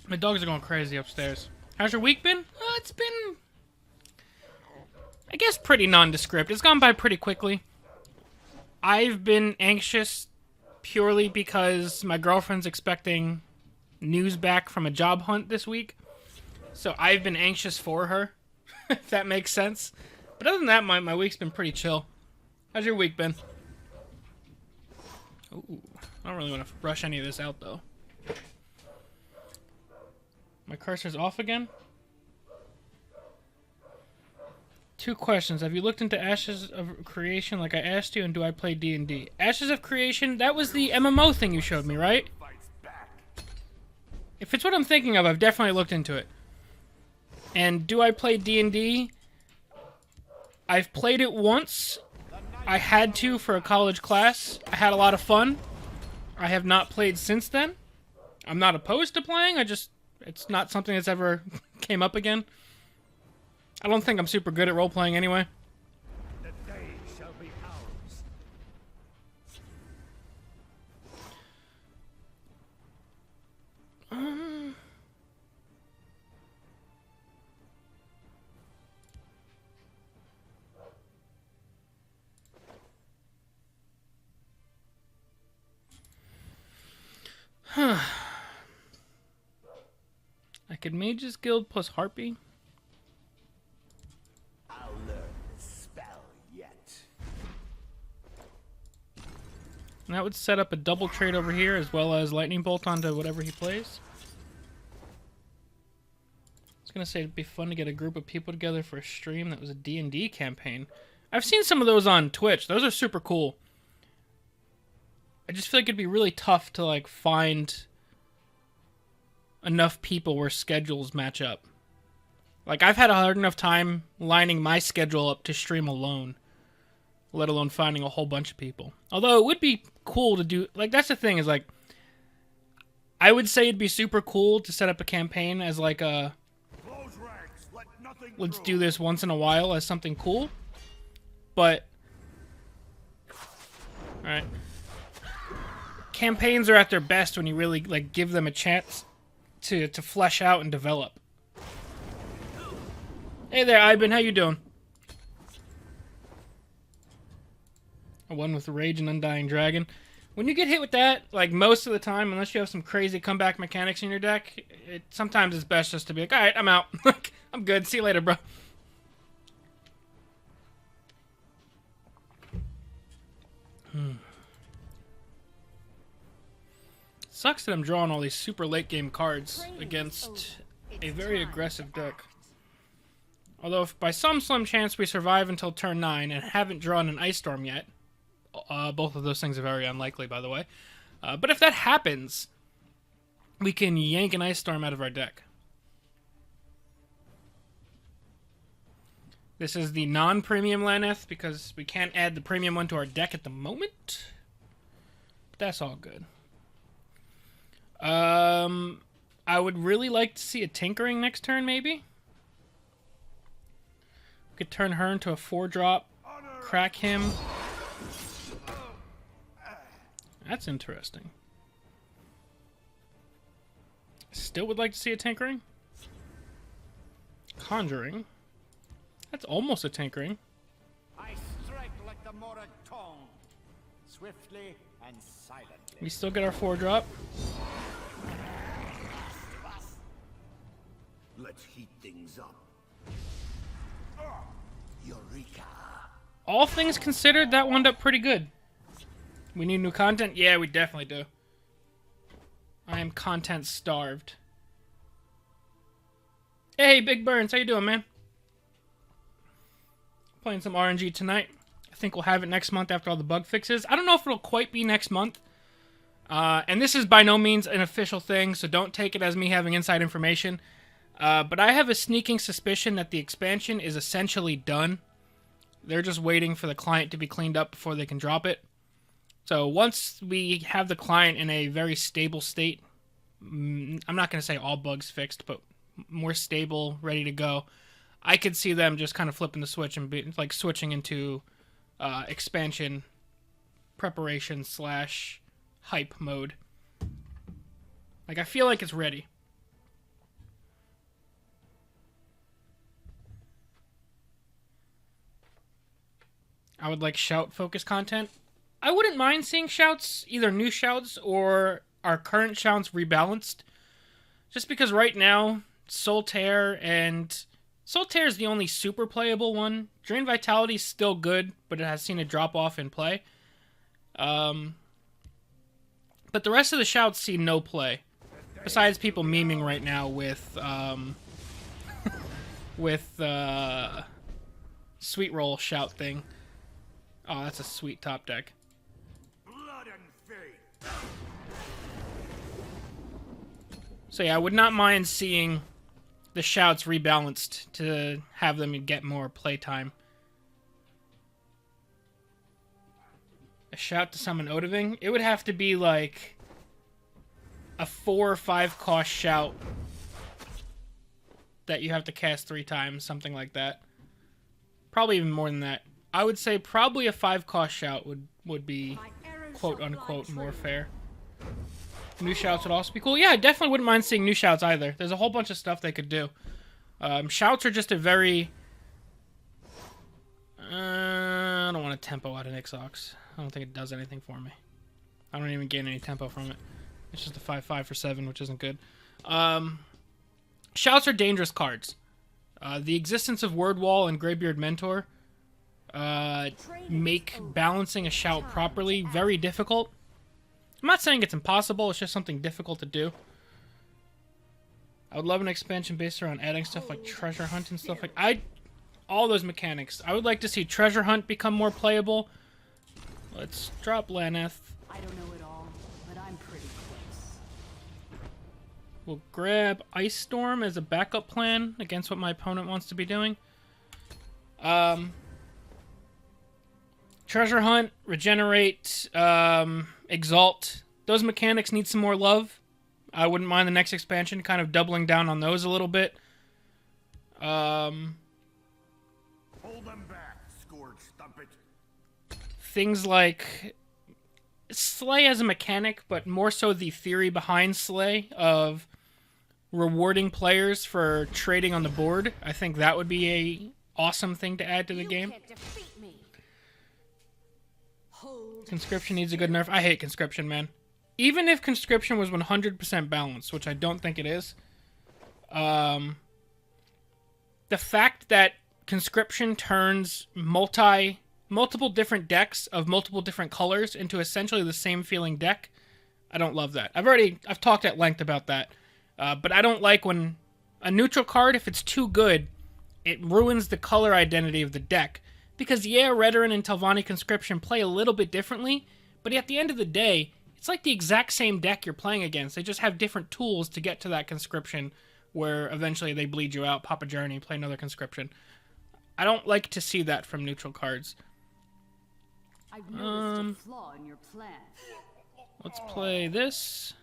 My dogs are going crazy upstairs. How's your week been? It's been, I guess, pretty nondescript. It's gone by pretty quickly. I've been anxious purely because my girlfriend's expecting news back from a job hunt this week. So I've been anxious for her, if that makes sense. But other than that, my week's been pretty chill. How's your week been? Ooh, I don't really want to rush any of this out, though. My cursor's off again? 2 questions. Have you looked into Ashes of Creation like I asked you, and do I play D&D? Ashes of Creation, that was the MMO thing you showed me, right? If it's what I'm thinking of, I've definitely looked into it. And do I play D&D? I've played it once. I had to for a college class. I had a lot of fun. I have not played since then. I'm not opposed to playing, it's not something that's ever came up again. I don't think I'm super good at role-playing anyway. The day shall be ours. I could Mage's Guild plus Harpy. I'll learn the spell yet. And that would set up a double trade over here, as well as Lightning Bolt onto whatever he plays. I was gonna say it'd be fun to get a group of people together for a stream that was a D&D campaign. I've seen some of those on Twitch. Those are super cool. I just feel like it'd be really tough to, like, find enough people where schedules match up. Like, I've had a hard enough time lining my schedule up to stream alone, let alone finding a whole bunch of people. Although it would be cool to do, like, that's the thing, is, like, I would say it'd be super cool to set up a campaign as, like, a, let's do this once in a while as something cool. But, alright. Campaigns are at their best when you really, like, give them a chance to flesh out and develop. Hey there, Ivan, how you doing? A one with Rage and Undying Dragon. When you get hit with that, like, most of the time, unless you have some crazy comeback mechanics in your deck, sometimes it's best just to be like, alright, I'm out. I'm good, see you later, bro. Sucks that I'm drawing all these super late game cards against a very aggressive deck. Although if by some slim chance we survive until turn 9 and haven't drawn an Ice Storm yet, both of those things are very unlikely, by the way. But if that happens, we can yank an Ice Storm out of our deck. This is the non-premium Laneth because we can't add the premium one to our deck at the moment. But that's all good. I would really like to see a Tinkering next turn, maybe. We could turn her into a 4-drop, crack him. That's interesting. Still would like to see a Tinkering. Conjuring. That's almost a Tinkering. I strike like the Morrowind, swiftly and silently. We still get our 4-drop. Let's heat things up. Eureka! All things considered, that wound up pretty good. We need new content? Yeah, we definitely do. I am content starved. Hey, Big Burns, how you doing, man? Playing some RNG tonight. I think we'll have it next month after all the bug fixes. I don't know if it'll quite be next month. And this is by no means an official thing, so don't take it as me having inside information. But I have a sneaking suspicion that the expansion is essentially done. They're just waiting for the client to be cleaned up before they can drop it. So once we have the client in a very stable state, I'm not going to say all bugs fixed, but more stable, ready to go, I could see them just kind of flipping the switch and be, like, switching into expansion preparation / hype mode. Like, I feel like it's ready. I would like shout-focused content. I wouldn't mind seeing shouts, either new shouts or our current shouts rebalanced. Just because right now, Solitaire is the only super playable one. Drain Vitality is still good, but it has seen a drop off in play. But the rest of the shouts see no play. Besides people memeing right now with Sweet Roll shout thing. Oh, that's a sweet top deck. Blood and fate. So yeah, I would not mind seeing the shouts rebalanced to have them get more playtime. A shout to summon Odoving? It would have to be like a 4 or 5 cost shout that you have to cast 3 times, something like that. Probably even more than that. I would say probably a 5 cost shout would be quote unquote more fair. New shouts would also be cool. Yeah, I definitely wouldn't mind seeing new shouts either. There's a whole bunch of stuff they could do. Shouts are just a very... I don't want to tempo out of Ixox. I don't think it does anything for me. I don't even gain any tempo from it. It's just a 5/5 for 7, which isn't good. Shouts are dangerous cards. The existence of Word Wall and Greybeard Mentor make balancing a shout properly very difficult. I'm not saying it's impossible, it's just something difficult to do. I would love an expansion based around adding stuff like Treasure Hunt and stuff like... all those mechanics. I would like to see Treasure Hunt become more playable. Let's drop Laneth. I don't know it all, but I'm pretty close. We'll grab Ice Storm as a backup plan against what my opponent wants to be doing. Treasure Hunt, Regenerate, Exalt. Those mechanics need some more love. I wouldn't mind the next expansion kind of doubling down on those a little bit. Hold them back, Scourge Stumpet. Things like Slay as a mechanic, but more so the theory behind Slay of rewarding players for trading on the board. I think that would be a awesome thing to add to the game. Can't defeat me. Hold Conscription needs a good nerf. I hate Conscription, man. Even if Conscription was 100% balanced, which I don't think it is, the fact that Conscription turns multiple different decks of multiple different colors into essentially the same feeling deck, I don't love that. I've talked at length about that, but I don't like when a neutral card, if it's too good, it ruins the color identity of the deck. Because yeah, Redoran and Telvanni Conscription play a little bit differently, but at the end of the day, it's like the exact same deck you're playing against. They just have different tools to get to that Conscription, where eventually they bleed you out, pop a Journey, play another Conscription. I don't like to see that from neutral cards. I've noticed a flaw in your plan. Let's play this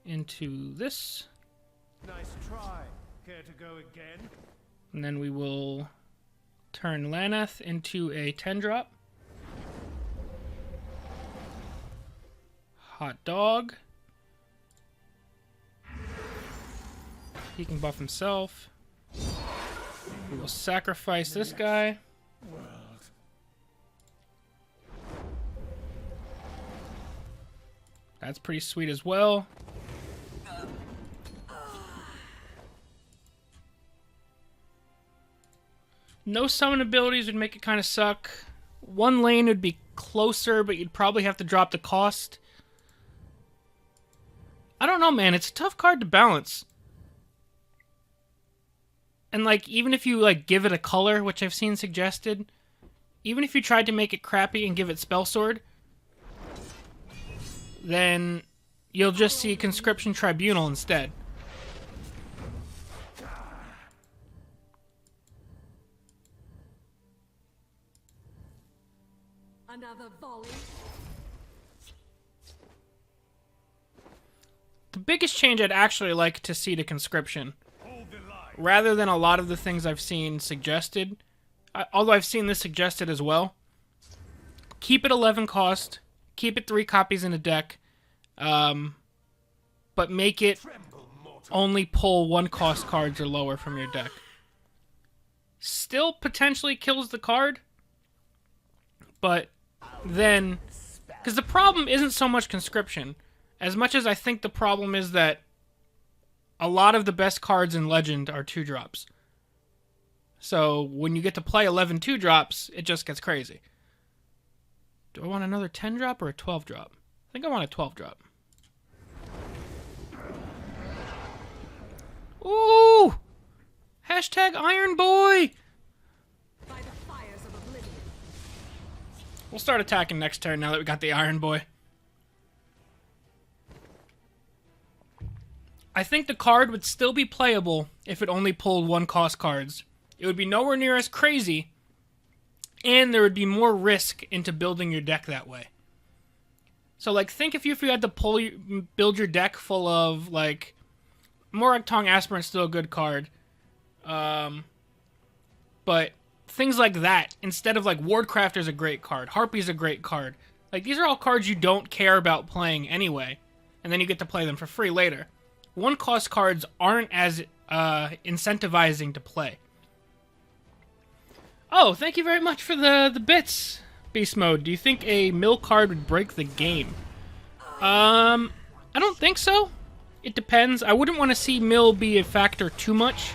into this, Nice try. Care to go again? and then we will turn Laneth into a 10-drop. Hot dog. He can buff himself. We will sacrifice this guy. That's pretty sweet as well. No summon abilities would make it kind of suck. One lane would be closer, but you'd probably have to drop the cost. I don't know, man. It's a tough card to balance. And, like, even if you, like, give it a color, which I've seen suggested, even if you tried to make it crappy and give it Spell Sword, then you'll just see Conscription Tribunal instead. Another volley. The biggest change I'd actually like to see to Conscription, rather than a lot of the things I've seen suggested, although I've seen this suggested as well, keep it 11 cost, keep it 3 copies in a deck, but make it only pull 1 cost cards or lower from your deck. still potentially kills the card, but then, because the problem isn't so much Conscription, as much as I think the problem is that a lot of the best cards in Legend are 2-drops. So when you get to play 11 2-drops, it just gets crazy. Do I want another 10-drop or a 12-drop? I think I want a 12-drop. Ooh! Hashtag Iron Boy! By the fires of oblivion. We'll start attacking next turn now that we got the Iron Boy. I think the card would still be playable if it only pulled 1-cost cards. It would be nowhere near as crazy, and there would be more risk into building your deck that way. So, like, think if you had to build your deck full of, like, Morag Tong Aspirant's still a good card. But things like that, instead of, like, Wardcrafter's a great card, Harpy's a great card. Like, these are all cards you don't care about playing anyway, and then you get to play them for free later. 1-cost cards aren't as incentivizing to play. Oh, thank you very much for the bits, Beast Mode. Do you think a mill card would break the game? I don't think so. It depends. I wouldn't want to see mill be a factor too much.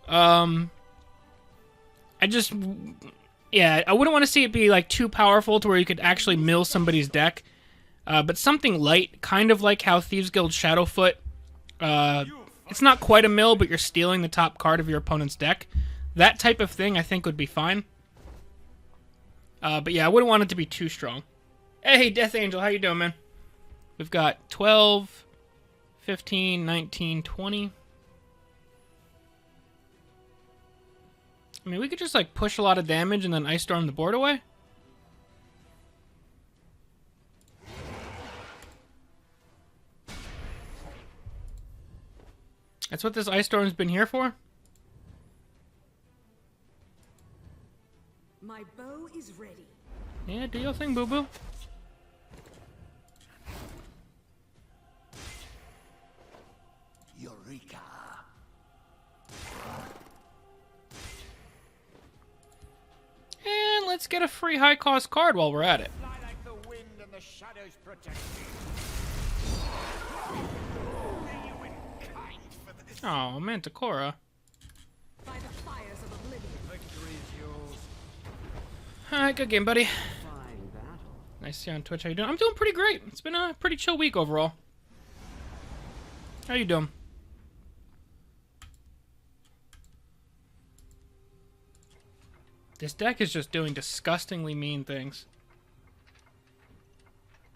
I wouldn't want to see it be like too powerful to where you could actually mill somebody's deck. But something light, kind of like how Thieves Guild Shadowfoot. It's not quite a mill, but you're stealing the top card of your opponent's deck. That type of thing, I think, would be fine. But yeah, I wouldn't want it to be too strong. Hey, Death Angel, how you doing, man? We've got 12, 15, 19, 20. I mean, we could just, like, push a lot of damage and then Ice Storm the board away. That's what this Ice Storm's been here for? My bow is ready. Yeah, do your thing, boo-boo. Eureka! And let's get a free high-cost card while we're at it. Fly like the wind and the shadows protect me. Oh, Manticora. By the fires of oblivion. Victory is yours. Alright, good game, buddy. Nice to see you on Twitch. How you doing? I'm doing pretty great. It's been a pretty chill week overall. How you doing? This deck is just doing disgustingly mean things.